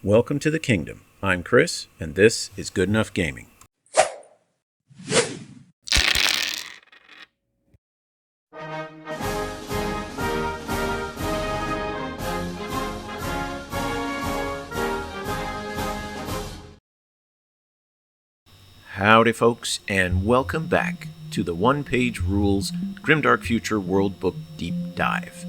Welcome to the kingdom. I'm Chris, and this is Good Enough Gaming. Howdy folks, and welcome back to the One-Page Rules Grimdark Future World Book Deep Dive.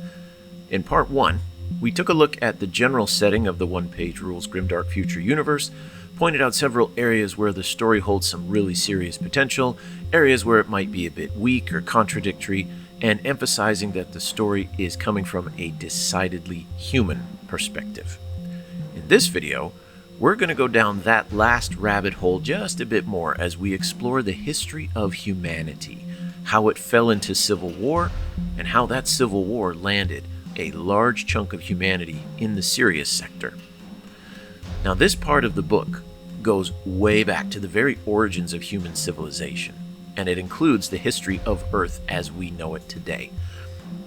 In Part 1, we took a look at the general setting of the One-Page Rules Grimdark Future universe, pointed out several areas where the story holds some really serious potential, areas where it might be a bit weak or contradictory, and emphasizing that the story is coming from a decidedly human perspective. In this video, we're going to go down that last rabbit hole just a bit more as we explore the history of humanity, how it fell into civil war, and how that civil war landed a large chunk of humanity in the Sirius sector. Now, this part of the book goes way back to the very origins of human civilization, and it includes the history of Earth as we know it today.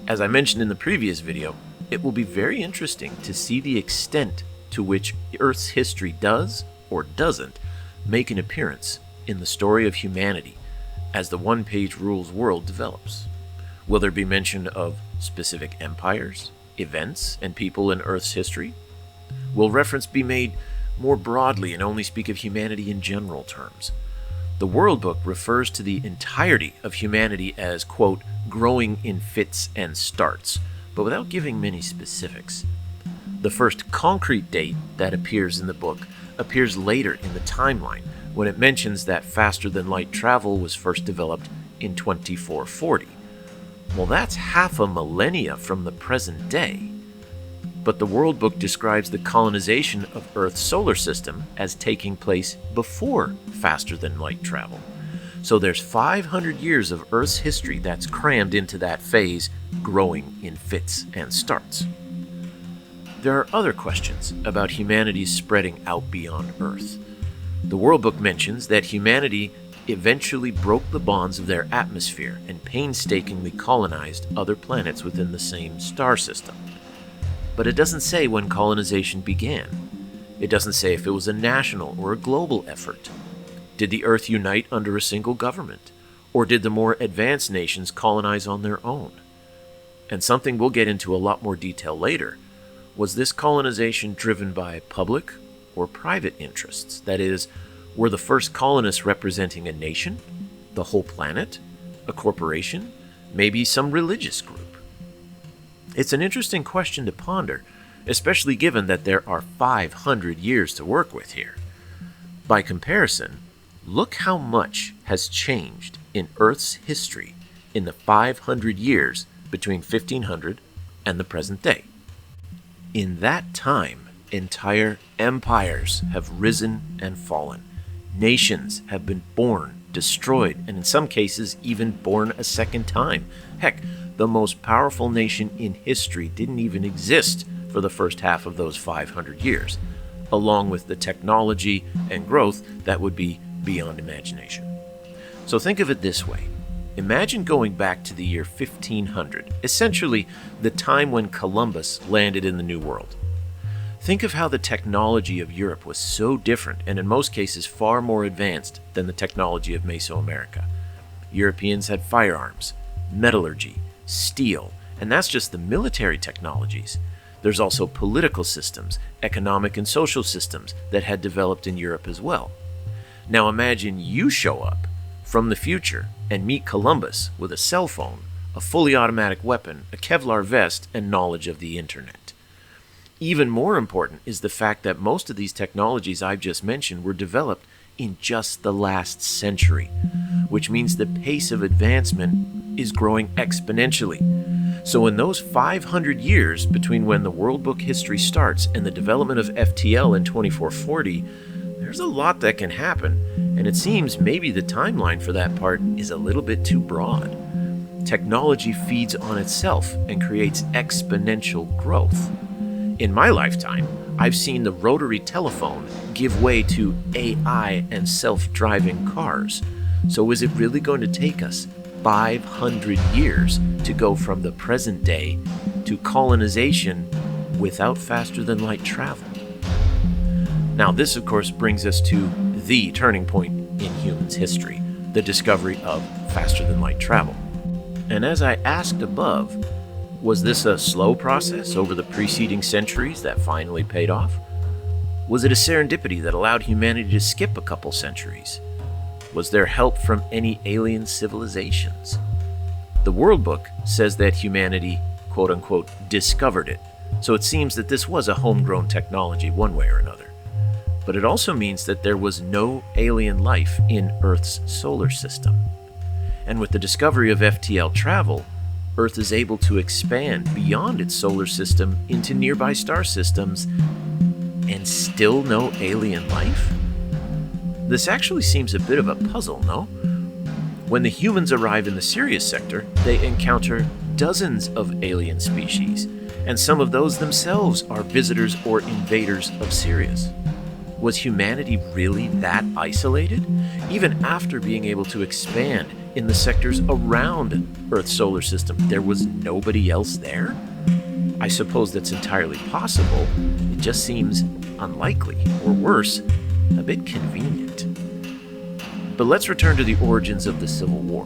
As I mentioned in the previous video, it will be very interesting to see the extent to which Earth's history does or doesn't make an appearance in the story of humanity as the One-Page Rules world develops. Will there be mention of specific empires, events, and people in Earth's history? Will reference be made more broadly and only speak of humanity in general terms? The World Book refers to the entirety of humanity as, quote, growing in fits and starts, but without giving many specifics. The first concrete date that appears in the book appears later in the timeline, when it mentions that faster-than-light travel was first developed in 2440. Well, that's half a millennia from the present day. But the World Book describes the colonization of Earth's solar system as taking place before faster-than-light travel. So there's 500 years of Earth's history that's crammed into that phase, growing in fits and starts. There are other questions about humanity's spreading out beyond Earth. The World Book mentions that humanity eventually broke the bonds of their atmosphere and painstakingly colonized other planets within the same star system. But it doesn't say when colonization began. It doesn't say if it was a national or a global effort. Did the Earth unite under a single government? Or did the more advanced nations colonize on their own? And something we'll get into a lot more detail later, was this colonization driven by public or private interests? That is, were the first colonists representing a nation, the whole planet, a corporation, maybe some religious group? It's an interesting question to ponder, especially given that there are 500 years to work with here. By comparison, look how much has changed in Earth's history in the 500 years between 1500 and the present day. In that time, entire empires have risen and fallen. Nations have been born, destroyed, and in some cases even born a second time. Heck, the most powerful nation in history didn't even exist for the first half of those 500 years, along with the technology and growth that would be beyond imagination. So think of it this way. Imagine going back to the year 1500, essentially the time when Columbus landed in the New World. Think of how the technology of Europe was so different and in most cases far more advanced than the technology of Mesoamerica. Europeans had firearms, metallurgy, steel, and that's just the military technologies. There's also political systems, economic and social systems that had developed in Europe as well. Now imagine you show up from the future and meet Columbus with a cell phone, a fully automatic weapon, a Kevlar vest, and knowledge of the internet. Even more important is the fact that most of these technologies I've just mentioned were developed in just the last century, which means the pace of advancement is growing exponentially. So in those 500 years between when the World Book history starts and the development of FTL in 2440, there's a lot that can happen, and it seems maybe the timeline for that part is a little bit too broad. Technology feeds on itself and creates exponential growth. In my lifetime, I've seen the rotary telephone give way to AI and self-driving cars. So is it really going to take us 500 years to go from the present day to colonization without faster-than-light travel? Now, this, of course, brings us to the turning point in humans' history, the discovery of faster-than-light travel. And as I asked above, was this a slow process over the preceding centuries that finally paid off? Was it a serendipity that allowed humanity to skip a couple centuries? Was there help from any alien civilizations? The World Book says that humanity, quote-unquote, discovered it, so it seems that this was a homegrown technology one way or another. But it also means that there was no alien life in Earth's solar system. And with the discovery of FTL travel, Earth is able to expand beyond its solar system into nearby star systems, and still no alien life? This actually seems a bit of a puzzle, no? When the humans arrive in the Sirius sector, they encounter dozens of alien species, and some of those themselves are visitors or invaders of Sirius. Was humanity really that isolated? Even after being able to expand in the sectors around Earth's solar system, there was nobody else there? I suppose that's entirely possible. It just seems unlikely, or worse, a bit convenient. But let's return to the origins of the Civil War.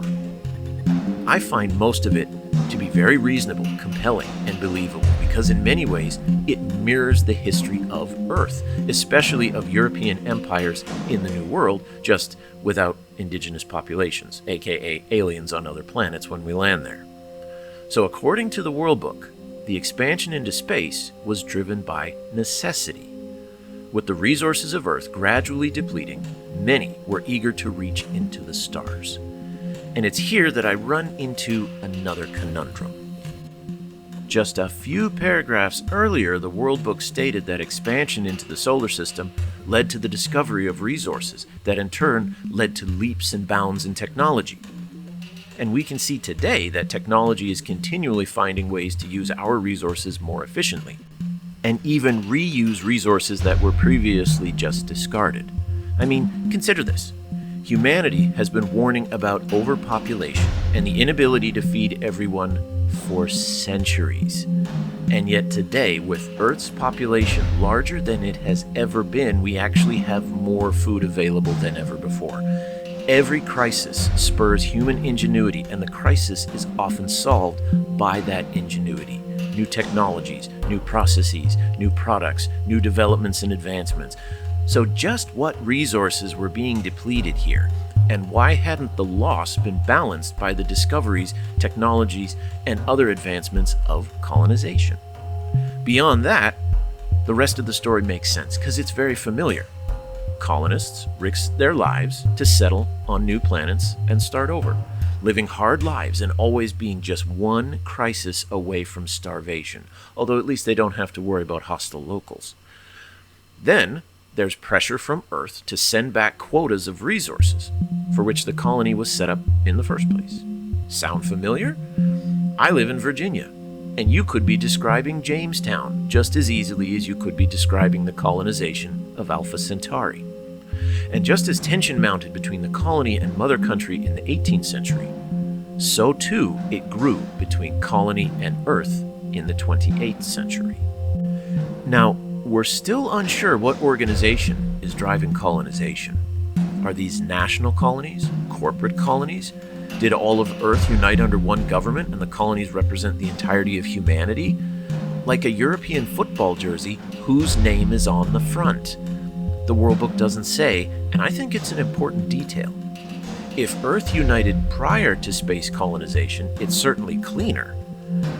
I find most of it to be very reasonable, compelling, and believable because in many ways it mirrors the history of Earth, especially of European empires in the New World, just without indigenous populations, aka aliens on other planets when we land there. So according to the World Book, the expansion into space was driven by necessity. With the resources of Earth gradually depleting, many were eager to reach into the stars. And it's here that I run into another conundrum. Just a few paragraphs earlier, the World Book stated that expansion into the solar system led to the discovery of resources that in turn led to leaps and bounds in technology. And we can see today that technology is continually finding ways to use our resources more efficiently, and even reuse resources that were previously just discarded. I mean, consider this. Humanity has been warning about overpopulation and the inability to feed everyone for centuries. And yet today, with Earth's population larger than it has ever been, we actually have more food available than ever before. Every crisis spurs human ingenuity, and the crisis is often solved by that ingenuity. New technologies, new processes, new products, new developments and advancements. So just what resources were being depleted here, and why hadn't the loss been balanced by the discoveries, technologies, and other advancements of colonization? Beyond that, the rest of the story makes sense because it's very familiar. Colonists risk their lives to settle on new planets and start over, living hard lives and always being just one crisis away from starvation, although at least they don't have to worry about hostile locals. Then, there's pressure from Earth to send back quotas of resources, for which the colony was set up in the first place. Sound familiar? I live in Virginia, and you could be describing Jamestown just as easily as you could be describing the colonization of Alpha Centauri. And just as tension mounted between the colony and mother country in the 18th century, so too it grew between colony and Earth in the 28th century. Now, we're still unsure what organization is driving colonization. Are these national colonies? Corporate colonies? Did all of Earth unite under one government and the colonies represent the entirety of humanity? Like a European football jersey, whose name is on the front? The World Book doesn't say, and I think it's an important detail. If Earth united prior to space colonization, it's certainly cleaner.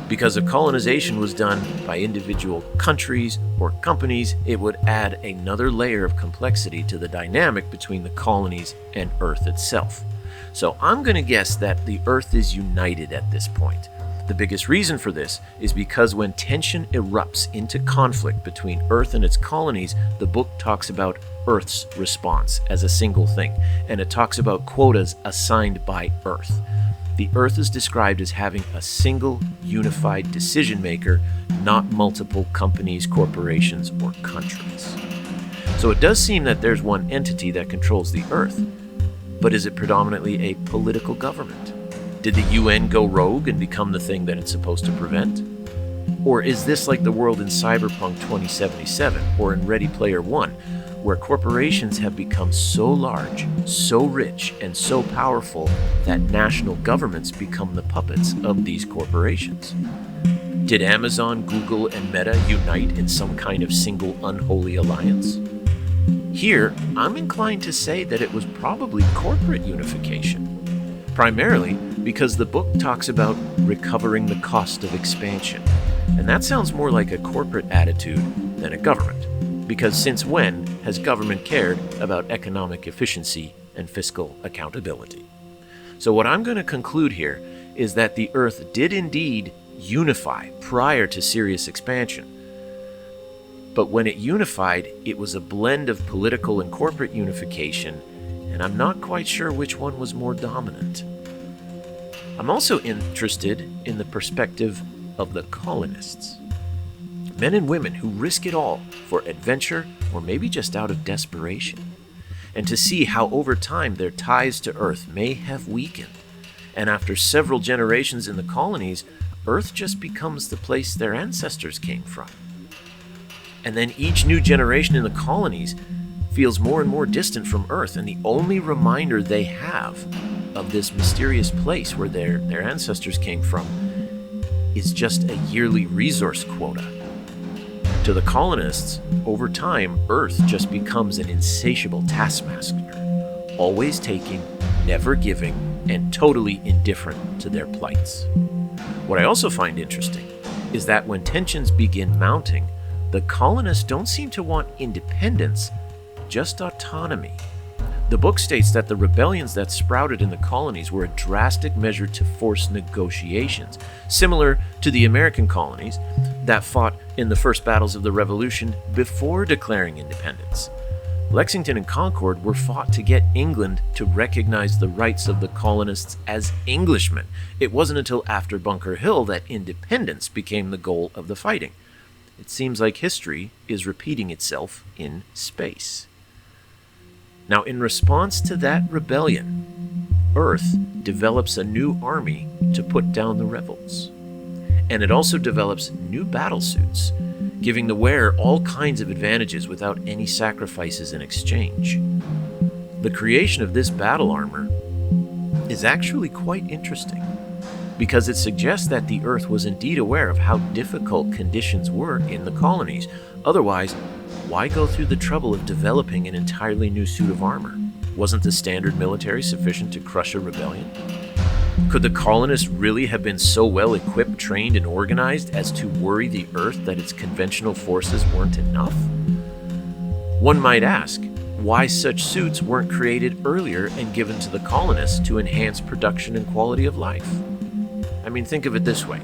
Because if colonization was done by individual countries or companies, it would add another layer of complexity to the dynamic between the colonies and Earth itself. So I'm going to guess that the Earth is united at this point. The biggest reason for this is because when tension erupts into conflict between Earth and its colonies, the book talks about Earth's response as a single thing, and it talks about quotas assigned by Earth. The Earth is described as having a single, unified decision maker, not multiple companies, corporations, or countries. So it does seem that there's one entity that controls the Earth, but is it predominantly a political government? Did the UN go rogue and become the thing that it's supposed to prevent? Or is this like the world in Cyberpunk 2077 or in Ready Player One, where corporations have become so large, so rich, and so powerful that national governments become the puppets of these corporations. Did Amazon, Google, and Meta unite in some kind of single unholy alliance? Here, I'm inclined to say that it was probably corporate unification, primarily because the book talks about recovering the cost of expansion, and that sounds more like a corporate attitude than a government, because since when has government cared about economic efficiency and fiscal accountability? So what I'm going to conclude here is that the Earth did indeed unify prior to serious expansion. But when it unified, it was a blend of political and corporate unification, and I'm not quite sure which one was more dominant. I'm also interested in the perspective of the colonists. Men and women who risk it all for adventure or maybe just out of desperation. And to see how over time their ties to Earth may have weakened. And after several generations in the colonies, Earth just becomes the place their ancestors came from. And then each new generation in the colonies feels more and more distant from Earth, and the only reminder they have of this mysterious place where their ancestors came from is just a yearly resource quota. To the colonists, over time, Earth just becomes an insatiable taskmaster, always taking, never giving, and totally indifferent to their plights. What I also find interesting is that when tensions begin mounting, the colonists don't seem to want independence, just autonomy. The book states that the rebellions that sprouted in the colonies were a drastic measure to force negotiations, similar to the American colonies that fought in the first battles of the Revolution before declaring independence. Lexington and Concord were fought to get England to recognize the rights of the colonists as Englishmen. It wasn't until after Bunker Hill that independence became the goal of the fighting. It seems like history is repeating itself in space. Now, in response to that rebellion, Earth develops a new army to put down the rebels. And it also develops new battle suits, giving the wearer all kinds of advantages without any sacrifices in exchange. The creation of this battle armor is actually quite interesting, because it suggests that the Earth was indeed aware of how difficult conditions were in the colonies. Otherwise, why go through the trouble of developing an entirely new suit of armor? Wasn't the standard military sufficient to crush a rebellion? Could the colonists really have been so well equipped, trained, and organized as to worry the Earth that its conventional forces weren't enough? One might ask why such suits weren't created earlier and given to the colonists to enhance production and quality of life. I mean, think of it this way.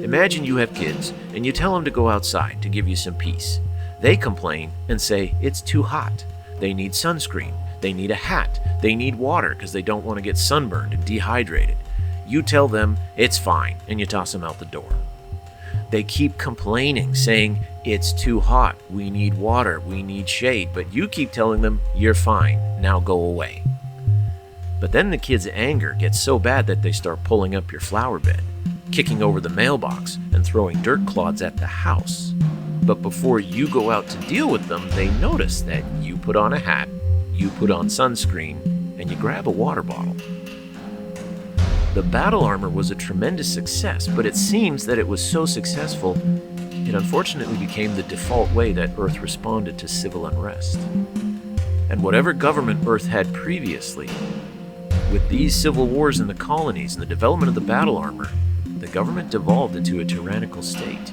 Imagine you have kids and you tell them to go outside to give you some peace. They complain and say it's too hot. They need sunscreen. They need a hat. They need water because they don't want to get sunburned and dehydrated. You tell them it's fine and you toss them out the door. They keep complaining, saying it's too hot. We need water. We need shade. But you keep telling them you're fine. Now go away. But then the kids' anger gets so bad that they start pulling up your flower bed, kicking over the mailbox, and throwing dirt clods at the house. But before you go out to deal with them, they notice that you put on a hat, you put on sunscreen, and you grab a water bottle. The battle armor was a tremendous success, but it seems that it was so successful, it unfortunately became the default way that Earth responded to civil unrest. And whatever government Earth had previously, with these civil wars in the colonies and the development of the battle armor, the government devolved into a tyrannical state.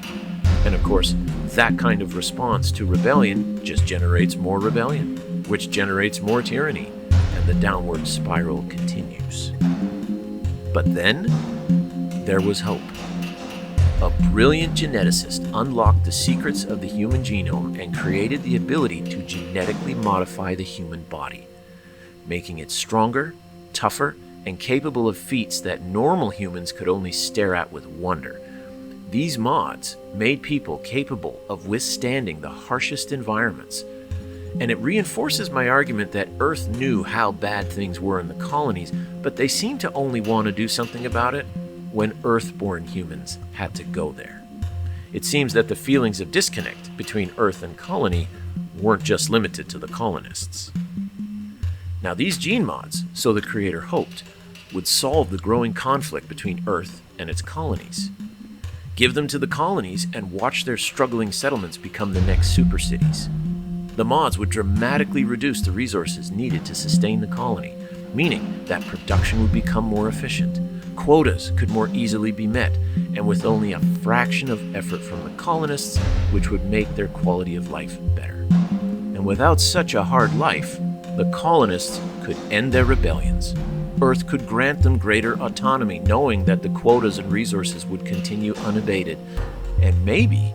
And of course, that kind of response to rebellion just generates more rebellion, which generates more tyranny, and the downward spiral continues. But then, there was hope. A brilliant geneticist unlocked the secrets of the human genome and created the ability to genetically modify the human body, making it stronger, tougher, and capable of feats that normal humans could only stare at with wonder. These mods made people capable of withstanding the harshest environments. And it reinforces my argument that Earth knew how bad things were in the colonies, but they seemed to only want to do something about it when Earth-born humans had to go there. It seems that the feelings of disconnect between Earth and colony weren't just limited to the colonists. Now, these gene mods, so the creator hoped, would solve the growing conflict between Earth and its colonies. Give them to the colonies and watch their struggling settlements become the next super cities. The mods would dramatically reduce the resources needed to sustain the colony, meaning that production would become more efficient, quotas could more easily be met, and with only a fraction of effort from the colonists, which would make their quality of life better. And without such a hard life, the colonists could end their rebellions. Earth could grant them greater autonomy, knowing that the quotas and resources would continue unabated, and maybe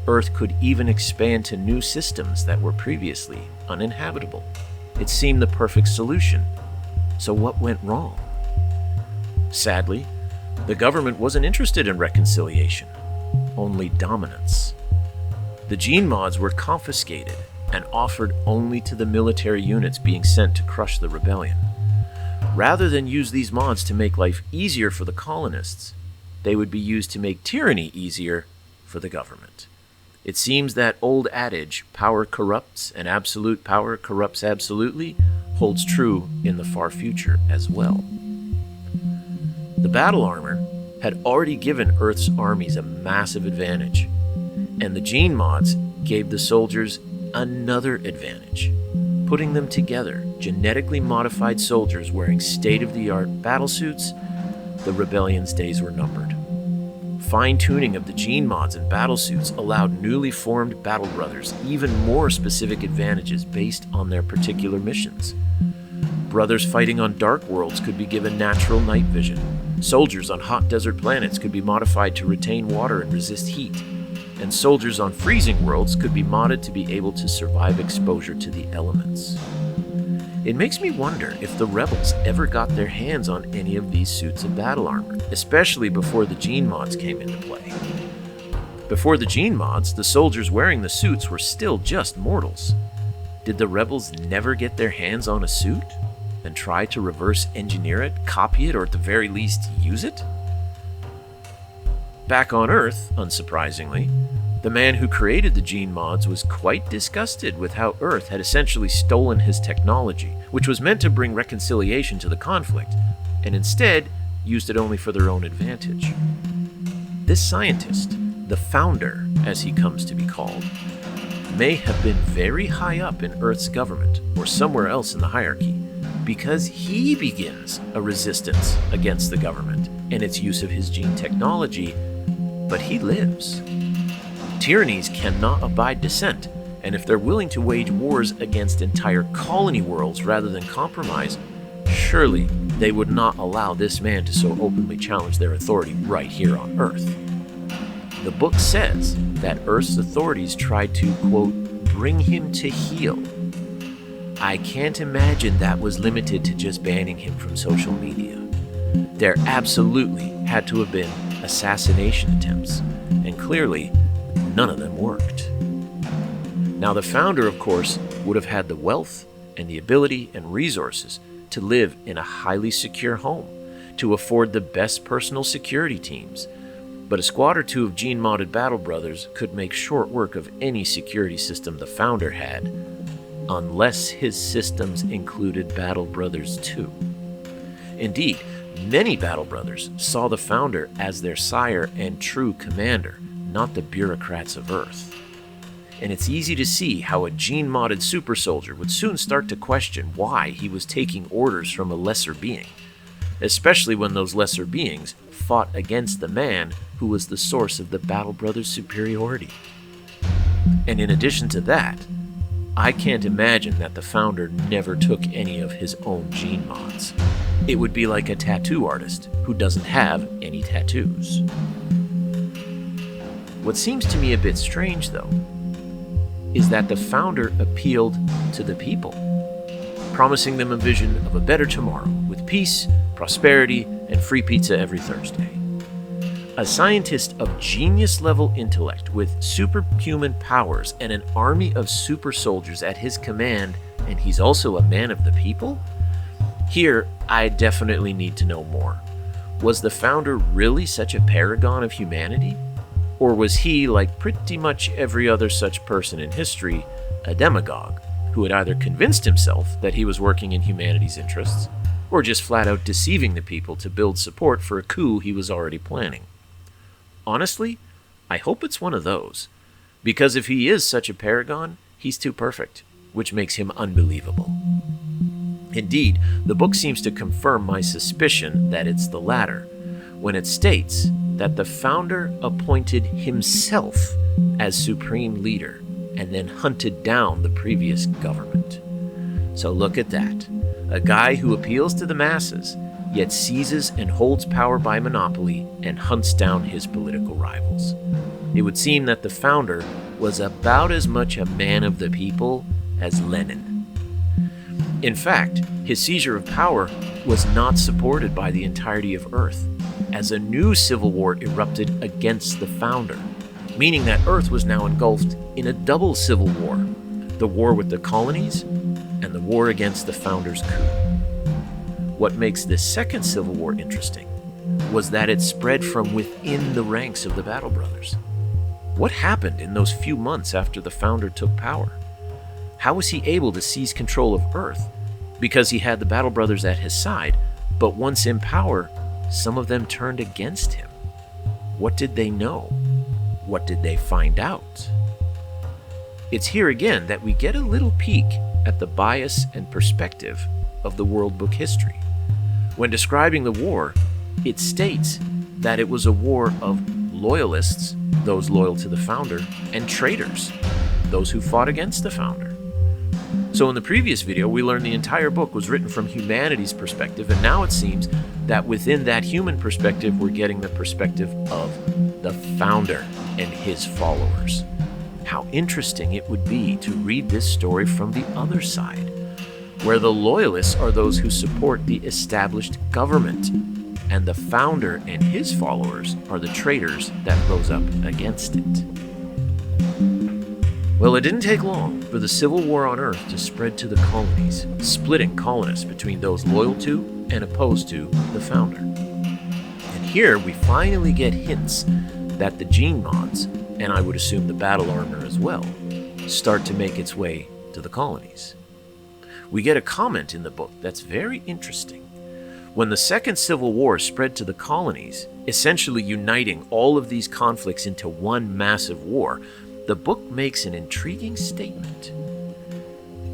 Earth could even expand to new systems that were previously uninhabitable. It seemed the perfect solution. So what went wrong? Sadly, the government wasn't interested in reconciliation, only dominance. The gene mods were confiscated and offered only to the military units being sent to crush the rebellion. Rather than use these mods to make life easier for the colonists, they would be used to make tyranny easier for the government. It seems that old adage, power corrupts and absolute power corrupts absolutely, holds true in the far future as well. The battle armor had already given Earth's armies a massive advantage, and the gene mods gave the soldiers another advantage, putting them together, genetically modified soldiers wearing state-of-the-art battlesuits. The rebellion's days were numbered. Fine-tuning of the gene mods and battlesuits allowed newly formed battle brothers even more specific advantages based on their particular missions. Brothers fighting on dark worlds could be given natural night vision. Soldiers on hot desert planets could be modified to retain water and resist heat. And soldiers on freezing worlds could be modded to be able to survive exposure to the elements. It makes me wonder if the rebels ever got their hands on any of these suits of battle armor, especially before the gene mods came into play. Before the gene mods, the soldiers wearing the suits were still just mortals. Did the rebels never get their hands on a suit and try to reverse engineer it, copy it, or at the very least use it? Back on Earth, unsurprisingly, the man who created the gene mods was quite disgusted with how Earth had essentially stolen his technology, which was meant to bring reconciliation to the conflict, and instead used it only for their own advantage. This scientist, the founder as he comes to be called, may have been very high up in Earth's government or somewhere else in the hierarchy, because he begins a resistance against the government and its use of his gene technology, but he lives. Tyrannies cannot abide dissent, and if they're willing to wage wars against entire colony worlds rather than compromise, surely they would not allow this man to so openly challenge their authority right here on Earth. The book says that Earth's authorities tried to, quote, bring him to heel. I can't imagine that was limited to just banning him from social media. There absolutely had to have been assassination attempts, and clearly none of them worked. Now, the founder, of course, would have had the wealth and the ability and resources to live in a highly secure home, to afford the best personal security teams, but a squad or two of gene-modded battle brothers could make short work of any security system the founder had, unless his systems included battle brothers too. Indeed, many battle brothers saw the founder as their sire and true commander, not the bureaucrats of Earth. And it's easy to see how a gene-modded super soldier would soon start to question why he was taking orders from a lesser being, especially when those lesser beings fought against the man who was the source of the battle brothers' superiority. And in addition to that, I can't imagine that the founder never took any of his own gene mods. It would be like a tattoo artist who doesn't have any tattoos. What seems to me a bit strange, though, is that the founder appealed to the people, promising them a vision of a better tomorrow with peace, prosperity, and free pizza every Thursday. A scientist of genius-level intellect with superhuman powers and an army of super soldiers at his command, and he's also a man of the people? Here, I definitely need to know more. Was the founder really such a paragon of humanity? Or was he, like pretty much every other such person in history, a demagogue who had either convinced himself that he was working in humanity's interests, or just flat out deceiving the people to build support for a coup he was already planning. Honestly, I hope it's one of those, because if he is such a paragon, he's too perfect, which makes him unbelievable. Indeed, the book seems to confirm my suspicion that it's the latter, when it states that the founder appointed himself as supreme leader and then hunted down the previous government. So look at that. A guy who appeals to the masses, yet seizes and holds power by monopoly and hunts down his political rivals. It would seem that the founder was about as much a man of the people as Lenin. In fact, his seizure of power was not supported by the entirety of Earth, as a new civil war erupted against the founder, meaning that Earth was now engulfed in a double civil war, the war with the colonies and the war against the founder's coup. What makes this second civil war interesting was that it spread from within the ranks of the Battle Brothers. What happened in those few months after the founder took power? How was he able to seize control of Earth? Because he had the Battle Brothers at his side, but once in power, some of them turned against him. What did they know? What did they find out? It's here again that we get a little peek at the bias and perspective of the World Book history. When describing the war, it states that it was a war of loyalists, those loyal to the founder, and traitors, those who fought against the founder. So in the previous video, we learned the entire book was written from humanity's perspective, and now it seems that within that human perspective, we're getting the perspective of the founder and his followers. How interesting it would be to read this story from the other side, where the loyalists are those who support the established government, and the founder and his followers are the traitors that rose up against it. Well, it didn't take long for the Civil War on Earth to spread to the colonies, splitting colonists between those loyal to and opposed to the founder. And here we finally get hints that the gene mods, and I would assume the battle armor as well, start to make its way to the colonies. We get a comment in the book that's very interesting. When the Second Civil War spread to the colonies, essentially uniting all of these conflicts into one massive war, the book makes an intriguing statement.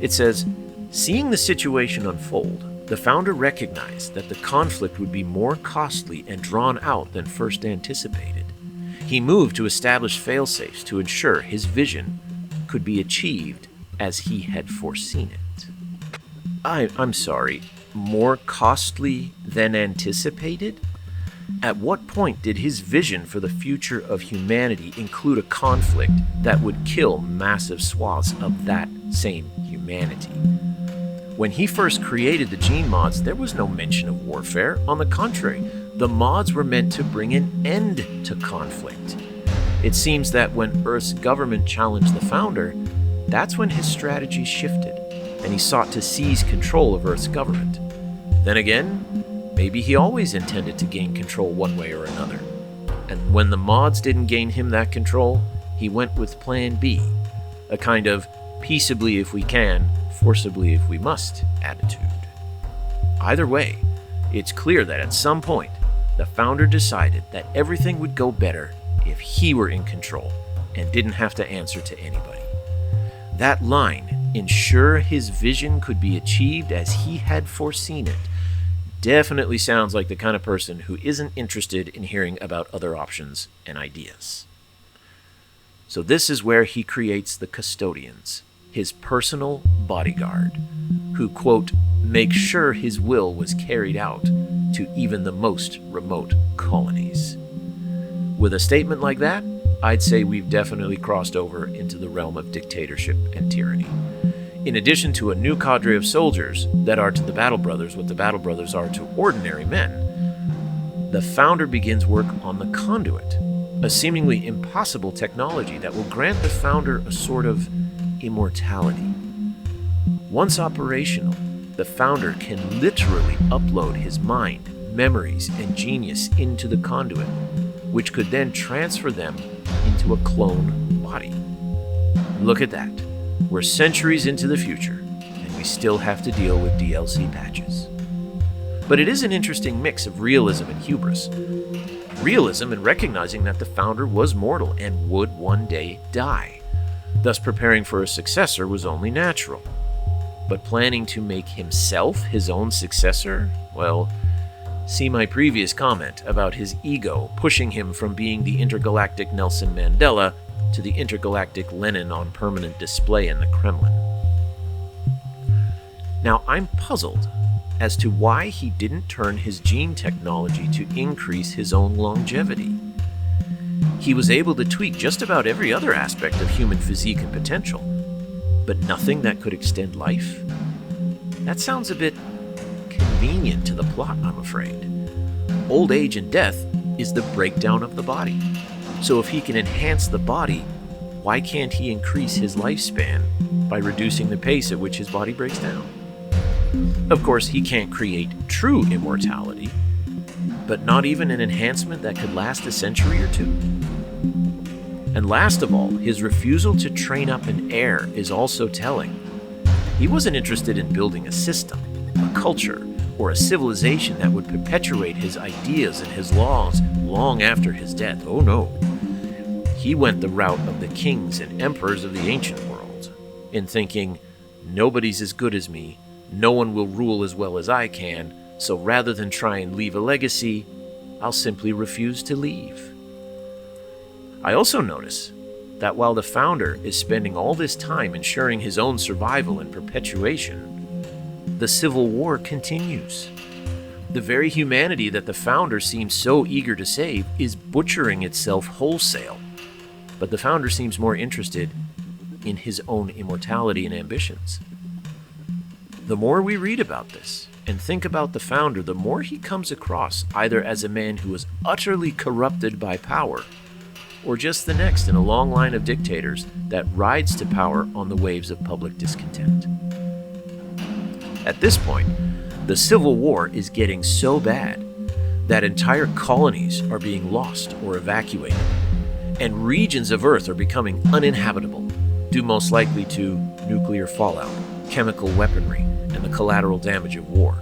It says, seeing the situation unfold, the founder recognized that the conflict would be more costly and drawn out than first anticipated. He moved to establish fail-safes to ensure his vision could be achieved as he had foreseen it. I'm sorry, more costly than anticipated? At what point did his vision for the future of humanity include a conflict that would kill massive swaths of that same humanity? When he first created the gene mods, there was no mention of warfare. On the contrary, the mods were meant to bring an end to conflict. It seems that when Earth's government challenged the founder, that's when his strategy shifted, and he sought to seize control of Earth's government. Then again, maybe he always intended to gain control one way or another. And when the mods didn't gain him that control, he went with Plan B, a kind of peaceably if we can, forcibly if we must attitude. Either way, it's clear that at some point, the founder decided that everything would go better if he were in control and didn't have to answer to anybody. That line, ensure his vision could be achieved as he had foreseen it, definitely sounds like the kind of person who isn't interested in hearing about other options and ideas. So this is where he creates the custodians, his personal bodyguard, who, quote, make sure his will was carried out to even the most remote colonies. With a statement like that, I'd say we've definitely crossed over into the realm of dictatorship and tyranny. In addition to a new cadre of soldiers that are to the Battle Brothers what the Battle Brothers are to ordinary men, the founder begins work on the conduit, a seemingly impossible technology that will grant the founder a sort of immortality. Once operational, the founder can literally upload his mind, memories, and genius into the conduit, which could then transfer them into a clone body. Look at that. We're centuries into the future, and we still have to deal with DLC patches. But it is an interesting mix of realism and hubris. Realism in recognizing that the founder was mortal and would one day die. Thus preparing for a successor was only natural. But planning to make himself his own successor? Well, see my previous comment about his ego pushing him from being the intergalactic Nelson Mandela to the intergalactic Lenin on permanent display in the Kremlin. Now, I'm puzzled as to why he didn't turn his gene technology to increase his own longevity. He was able to tweak just about every other aspect of human physique and potential, but nothing that could extend life? That sounds a bit convenient to the plot, I'm afraid. Old age and death is the breakdown of the body. So if he can enhance the body, why can't he increase his lifespan by reducing the pace at which his body breaks down? Of course, he can't create true immortality, but not even an enhancement that could last a century or two. And last of all, his refusal to train up an heir is also telling. He wasn't interested in building a system, a culture, or a civilization that would perpetuate his ideas and his laws long after his death. Oh no. He went the route of the kings and emperors of the ancient world, in thinking, nobody's as good as me, no one will rule as well as I can, so rather than try and leave a legacy, I'll simply refuse to leave. I also notice that while the founder is spending all this time ensuring his own survival and perpetuation, the Civil War continues. The very humanity that the founder seems so eager to save is butchering itself wholesale, but the founder seems more interested in his own immortality and ambitions. The more we read about this and think about the founder, the more he comes across either as a man who is utterly corrupted by power, or just the next in a long line of dictators that rides to power on the waves of public discontent. At this point, the Civil War is getting so bad that entire colonies are being lost or evacuated, and regions of Earth are becoming uninhabitable, due most likely to nuclear fallout, chemical weaponry, and the collateral damage of war.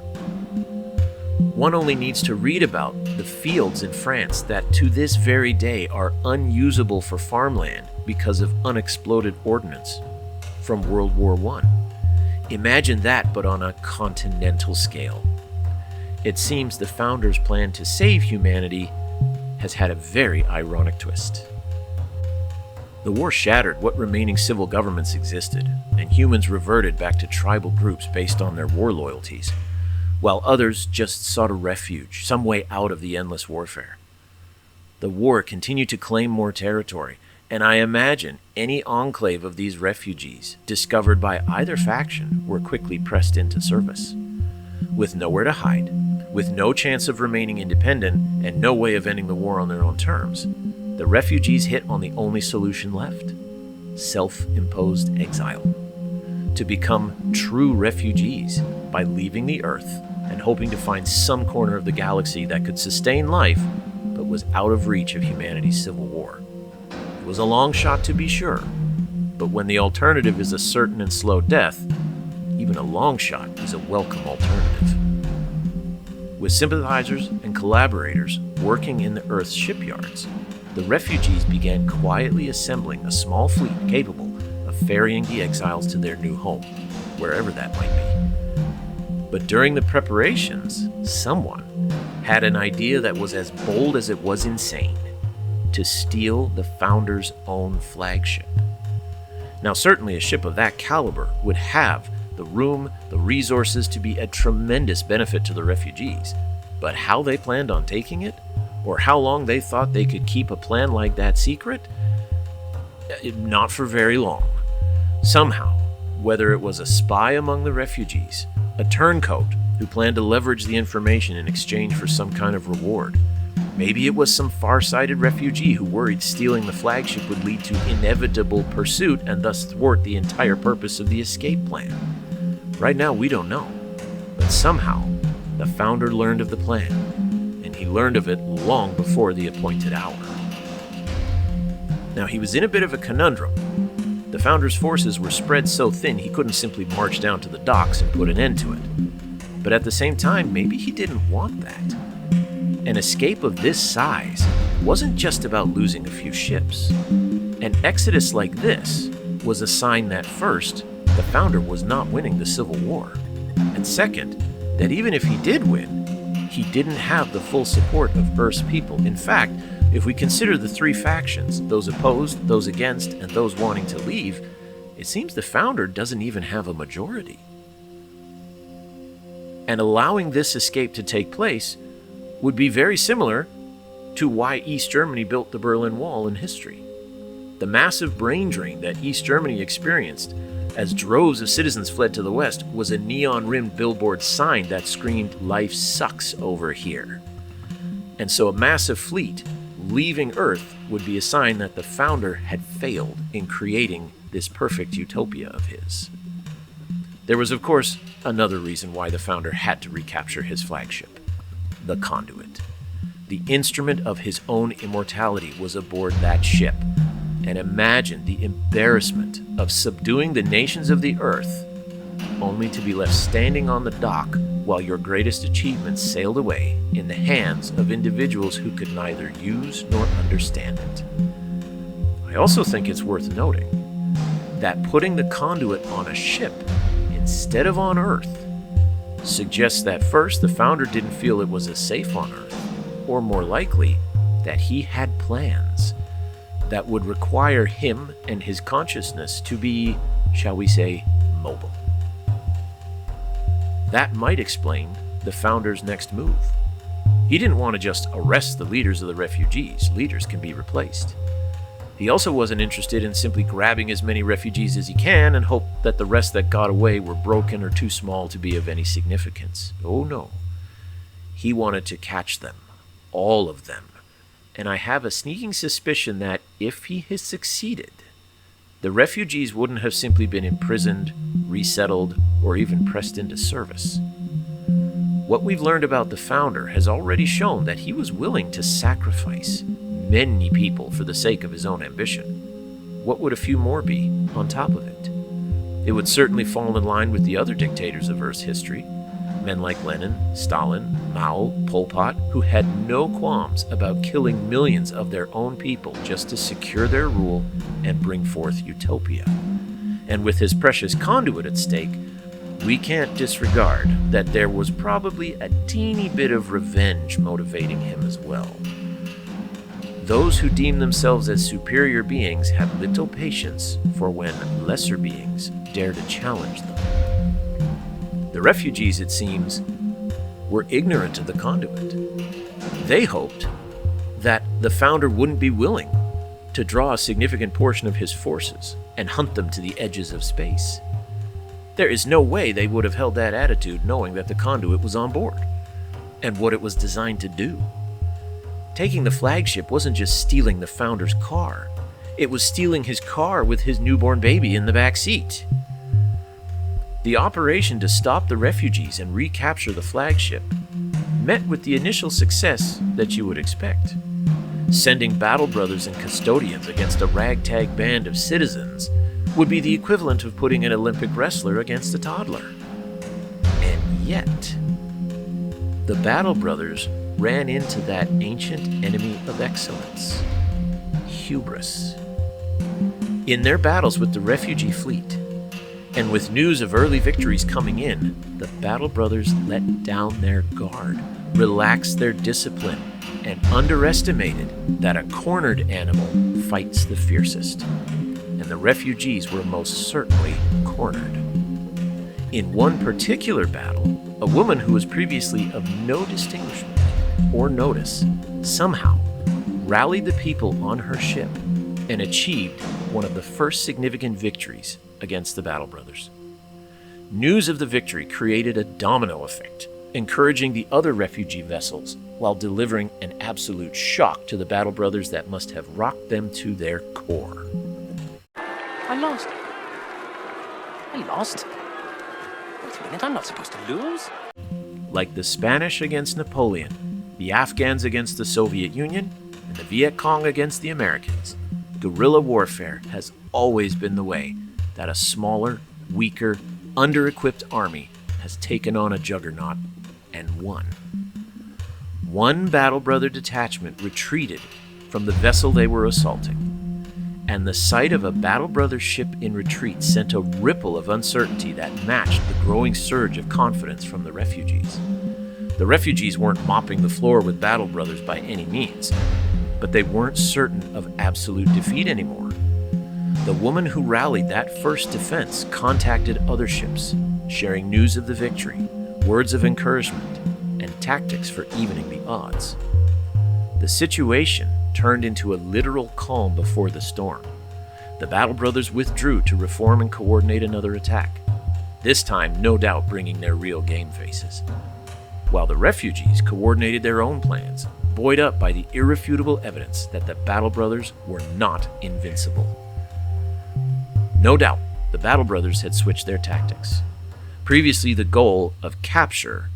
One only needs to read about the fields in France that to this very day are unusable for farmland because of unexploded ordnance from World War I. Imagine that, but on a continental scale. It seems the founder's plan to save humanity has had a very ironic twist. The war shattered what remaining civil governments existed, and humans reverted back to tribal groups based on their war loyalties, while others just sought a refuge, some way out of the endless warfare. The war continued to claim more territory, and I imagine any enclave of these refugees discovered by either faction were quickly pressed into service. With nowhere to hide, with no chance of remaining independent, and no way of ending the war on their own terms, the refugees hit on the only solution left: self-imposed exile. To become true refugees by leaving the Earth and hoping to find some corner of the galaxy that could sustain life, but was out of reach of humanity's civil war. It was a long shot to be sure, but when the alternative is a certain and slow death, even a long shot is a welcome alternative. With sympathizers and collaborators working in the Earth's shipyards, the refugees began quietly assembling a small fleet capable of ferrying the exiles to their new home, wherever that might be. But during the preparations, someone had an idea that was as bold as it was insane: to steal the founder's own flagship. Now, certainly a ship of that caliber would have the room, the resources to be a tremendous benefit to the refugees, but how they planned on taking it, or how long they thought they could keep a plan like that secret? Not for very long. Somehow, whether it was a spy among the refugees, a turncoat who planned to leverage the information in exchange for some kind of reward, maybe it was some far-sighted refugee who worried stealing the flagship would lead to inevitable pursuit and thus thwart the entire purpose of the escape plan. Right now, we don't know, but somehow the founder learned of the plan, and he learned of it long before the appointed hour. Now, he was in a bit of a conundrum. The Founder's forces were spread so thin he couldn't simply march down to the docks and put an end to it. But at the same time, maybe he didn't want that. An escape of this size wasn't just about losing a few ships. An exodus like this was a sign that first, the Founder was not winning the Civil War, and second, that even if he did win, he didn't have the full support of Earth's people. In fact, if we consider the three factions, those opposed, those against, and those wanting to leave, it seems the Founder doesn't even have a majority. And allowing this escape to take place would be very similar to why East Germany built the Berlin Wall in history. The massive brain drain that East Germany experienced as droves of citizens fled to the west was a neon-rimmed billboard sign that screamed, "Life sucks over here." And so a massive fleet leaving Earth would be a sign that the Founder had failed in creating this perfect utopia of his. There was, of course, another reason why the Founder had to recapture his flagship: the Conduit. The instrument of his own immortality was aboard that ship. And imagine the embarrassment of subduing the nations of the earth, only to be left standing on the dock while your greatest achievements sailed away in the hands of individuals who could neither use nor understand it. I also think it's worth noting that putting the Conduit on a ship instead of on Earth suggests that first, the Founder didn't feel it was as safe on Earth, or more likely, that he had plans that would require him and his consciousness to be, shall we say, mobile. That might explain the Founder's next move. He didn't want to just arrest the leaders of the refugees. Leaders can be replaced. He also wasn't interested in simply grabbing as many refugees as he can and hope that the rest that got away were broken or too small to be of any significance. Oh no. He wanted to catch them, all of them. And I have a sneaking suspicion that if he had succeeded, the refugees wouldn't have simply been imprisoned, resettled, or even pressed into service. What we've learned about the Founder has already shown that he was willing to sacrifice many people for the sake of his own ambition. What would a few more be on top of it? It would certainly fall in line with the other dictators of Earth's history, men like Lenin, Stalin, Mao, Pol Pot, who had no qualms about killing millions of their own people just to secure their rule and bring forth utopia. And with his precious Conduit at stake, we can't disregard that there was probably a teeny bit of revenge motivating him as well. Those who deem themselves as superior beings have little patience for when lesser beings dare to challenge them. The refugees, it seems, were ignorant of the Conduit. They hoped that the Founder wouldn't be willing to draw a significant portion of his forces and hunt them to the edges of space. There is no way they would have held that attitude knowing that the Conduit was on board and what it was designed to do. Taking the flagship wasn't just stealing the Founder's car. It was stealing his car with his newborn baby in the back seat. The operation to stop the refugees and recapture the flagship met with the initial success that you would expect. Sending battle brothers and custodians against a ragtag band of citizens would be the equivalent of putting an Olympic wrestler against a toddler. And yet, the battle brothers ran into that ancient enemy of excellence, hubris. In their battles with the refugee fleet, and with news of early victories coming in, the Battle Brothers let down their guard, relaxed their discipline, and underestimated that a cornered animal fights the fiercest. And the refugees were most certainly cornered. In one particular battle, a woman who was previously of no distinguishment or notice somehow rallied the people on her ship and achieved one of the first significant victories against the Battle Brothers. News of the victory created a domino effect, encouraging the other refugee vessels while delivering an absolute shock to the Battle Brothers that must have rocked them to their core. I lost. Wait a minute, I'm not supposed to lose. Like the Spanish against Napoleon, the Afghans against the Soviet Union, and the Viet Cong against the Americans, guerrilla warfare has always been the way that a smaller, weaker, under-equipped army has taken on a juggernaut and won. One Battle Brother detachment retreated from the vessel they were assaulting, and the sight of a Battle Brother ship in retreat sent a ripple of uncertainty that matched the growing surge of confidence from the refugees. The refugees weren't mopping the floor with Battle Brothers by any means, but they weren't certain of absolute defeat anymore. The woman who rallied that first defense contacted other ships, sharing news of the victory, words of encouragement, and tactics for evening the odds. The situation turned into a literal calm before the storm. The Battle Brothers withdrew to reform and coordinate another attack, this time no doubt bringing their real game faces, while the refugees coordinated their own plans, buoyed up by the irrefutable evidence that the Battle Brothers were not invincible. No doubt, the Battle Brothers had switched their tactics. Previously, the goal of capture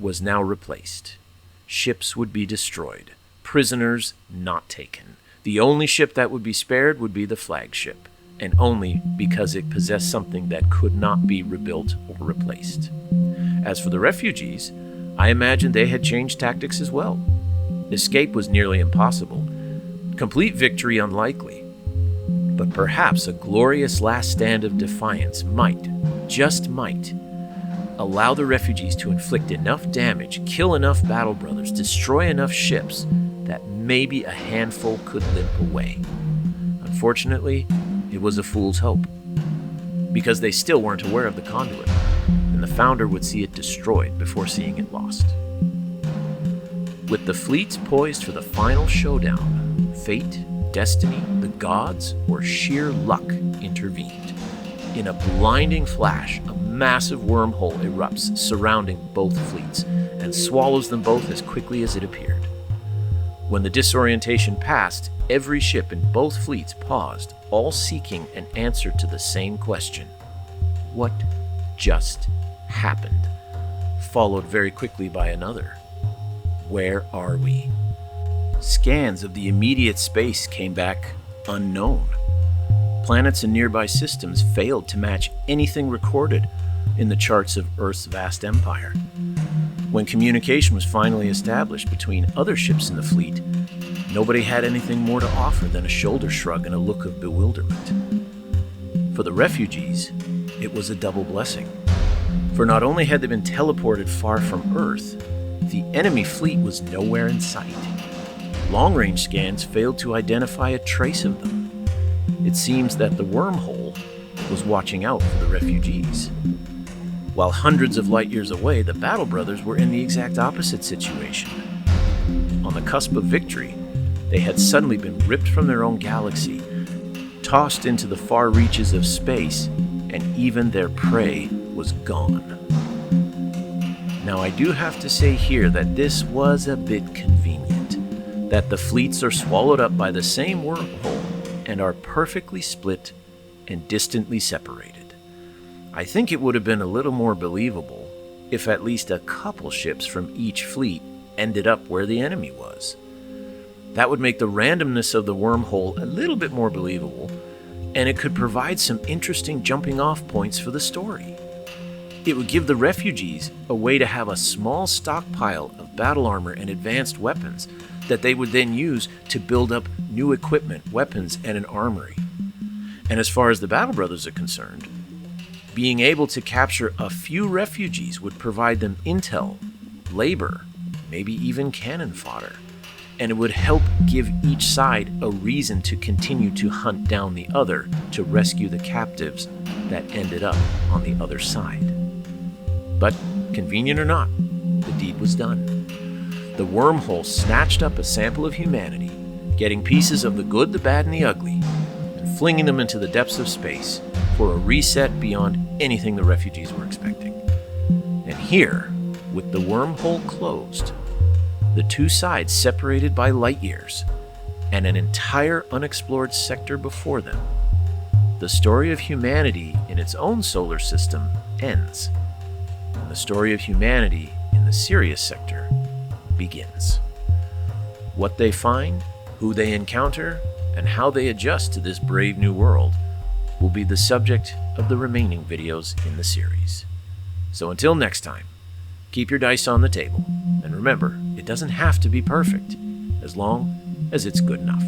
was now replaced. Ships would be destroyed, prisoners not taken. The only ship that would be spared would be the flagship, and only because it possessed something that could not be rebuilt or replaced. As for the refugees, I imagine they had changed tactics as well. Escape was nearly impossible, complete victory unlikely. But perhaps a glorious last stand of defiance might, just might, allow the refugees to inflict enough damage, kill enough Battle Brothers, destroy enough ships that maybe a handful could limp away. Unfortunately, it was a fool's hope, because they still weren't aware of the conduit, and the Founder would see it destroyed before seeing it lost. With the fleets poised for the final showdown, fate, destiny, the gods, or sheer luck intervened. In a blinding flash, a massive wormhole erupts surrounding both fleets and swallows them both as quickly as it appeared. When the disorientation passed, every ship in both fleets paused, all seeking an answer to the same question. What just happened? Followed very quickly by another. Where are we? Scans of the immediate space came back unknown. Planets and nearby systems failed to match anything recorded in the charts of Earth's vast empire. When communication was finally established between other ships in the fleet, nobody had anything more to offer than a shoulder shrug and a look of bewilderment. For the refugees, it was a double blessing. For not only had they been teleported far from Earth, the enemy fleet was nowhere in sight. Long-range scans failed to identify a trace of them. It seems that the wormhole was watching out for the refugees. While hundreds of light years away, the Battle Brothers were in the exact opposite situation. On the cusp of victory, they had suddenly been ripped from their own galaxy, tossed into the far reaches of space, and even their prey was gone. Now, I do have to say here that this was a bit convenient, that the fleets are swallowed up by the same wormhole and are perfectly split and distantly separated. I think it would have been a little more believable if at least a couple ships from each fleet ended up where the enemy was. That would make the randomness of the wormhole a little bit more believable, and it could provide some interesting jumping-off points for the story. It would give the refugees a way to have a small stockpile of battle armor and advanced weapons that they would then use to build up new equipment, weapons, and an armory. And as far as the Battle Brothers are concerned, being able to capture a few refugees would provide them intel, labor, maybe even cannon fodder, and it would help give each side a reason to continue to hunt down the other to rescue the captives that ended up on the other side. But, convenient or not, the deed was done. The wormhole snatched up a sample of humanity, getting pieces of the good, the bad, and the ugly, and flinging them into the depths of space for a reset beyond anything the refugees were expecting. And here, with the wormhole closed, the two sides separated by light years, and an entire unexplored sector before them, the story of humanity in its own solar system ends, and the story of humanity in the Sirius sector begins. What they find, who they encounter, and how they adjust to this brave new world will be the subject of the remaining videos in the series. So until next time, keep your dice on the table, and remember, it doesn't have to be perfect, as long as it's good enough.